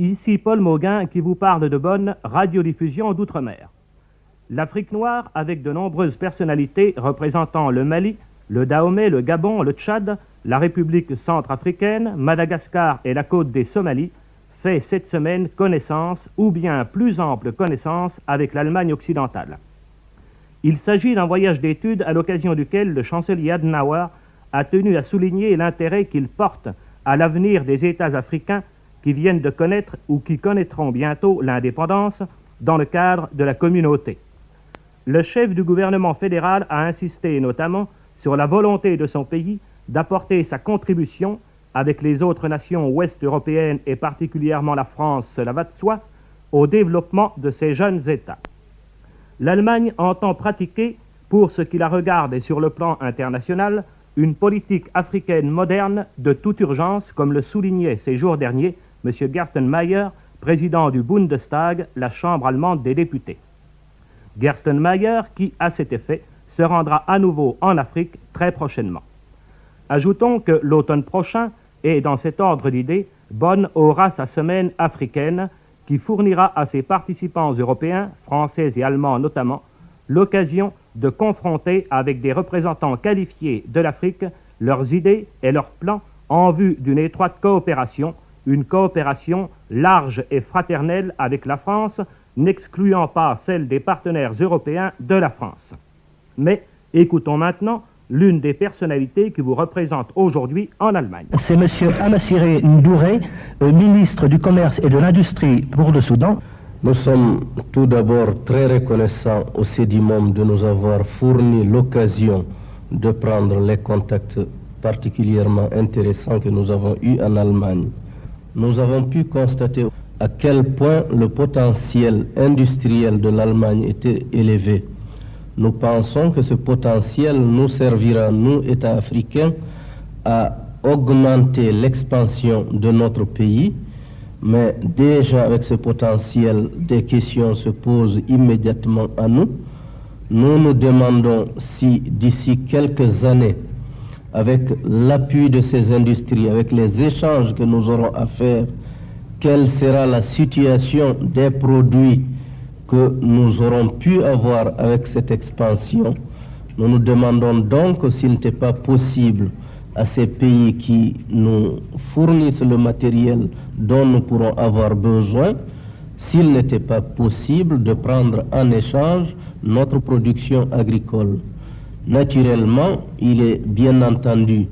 Ici Paul Mauguin qui vous parle de bonne radiodiffusion d'outre-mer. L'Afrique noire, avec de nombreuses personnalités représentant le Mali, le Dahomey, le Gabon, le Tchad, la République centrafricaine, Madagascar et la côte des Somalies, fait cette semaine connaissance, ou bien plus ample connaissance, avec l'Allemagne occidentale. Il s'agit d'un voyage d'études à l'occasion duquel le chancelier Adenauer a tenu à souligner l'intérêt qu'il porte à l'avenir des États africains qui viennent de connaître ou qui connaîtront bientôt l'indépendance dans le cadre de la communauté. Le chef du gouvernement fédéral a insisté notamment sur la volonté de son pays d'apporter sa contribution, avec les autres nations ouest-européennes et particulièrement la France, cela va de soi, au développement de ces jeunes États. L'Allemagne entend pratiquer, pour ce qui la regarde et sur le plan international, une politique africaine moderne de toute urgence, comme le soulignait ces jours derniers M. Gerstenmaier, président du Bundestag, la Chambre allemande des députés. Gerstenmaier qui, à cet effet, se rendra à nouveau en Afrique très prochainement. Ajoutons que l'automne prochain, et dans cet ordre d'idées, Bonn aura sa semaine africaine qui fournira à ses participants européens, français et allemands notamment, l'occasion de confronter avec des représentants qualifiés de l'Afrique leurs idées et leurs plans en vue d'une étroite coopération, une coopération large et fraternelle avec la France, n'excluant pas celle des partenaires européens de la France. Mais écoutons maintenant l'une des personnalités qui vous représente aujourd'hui en Allemagne. C'est M. Amassiré Ndouré, ministre du Commerce et de l'Industrie pour le Soudan. Nous sommes tout d'abord très reconnaissants au CEDIMOM de nous avoir fourni l'occasion de prendre les contacts particulièrement intéressants que nous avons eus en Allemagne. Nous avons pu constater à quel point le potentiel industriel de l'Allemagne était élevé. Nous pensons que ce potentiel nous servira, nous, États africains, à augmenter l'expansion de notre pays, mais déjà avec ce potentiel, des questions se posent immédiatement à nous. Nous nous demandons si d'ici quelques années, avec l'appui de ces industries, avec les échanges que nous aurons à faire, quelle sera la situation des produits que nous aurons pu avoir avec cette expansion. Nous nous demandons donc s'il n'était pas possible à ces pays qui nous fournissent le matériel dont nous pourrons avoir besoin, s'il n'était pas possible de prendre en échange notre production agricole. Naturellement, il est bien entendu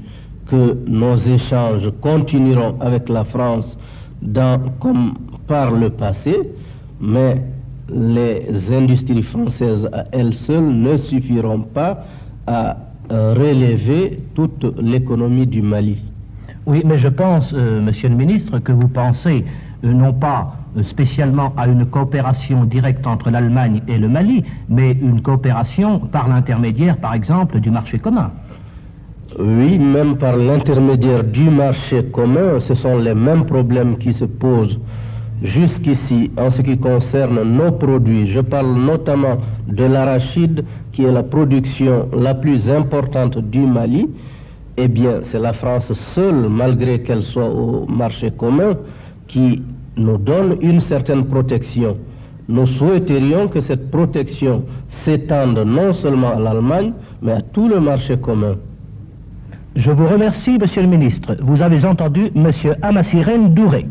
que nos échanges continueront avec la France comme par le passé, mais les industries françaises à elles seules ne suffiront pas à relever toute l'économie du Mali. Oui, mais je pense, monsieur le ministre, que vous pensez non pas spécialement à une coopération directe entre l'Allemagne et le Mali, mais une coopération par l'intermédiaire, par exemple, du marché commun. Oui, même par l'intermédiaire du marché commun, ce sont les mêmes problèmes qui se posent jusqu'ici en ce qui concerne nos produits. Je parle notamment de l'arachide, qui est la production la plus importante du Mali. Eh bien, c'est la France seule, malgré qu'elle soit au marché commun, qui nous donne une certaine protection. Nous souhaiterions que cette protection s'étende non seulement à l'Allemagne, mais à tout le marché commun. Je vous remercie, monsieur le ministre. Vous avez entendu monsieur Amassiré Ndouré.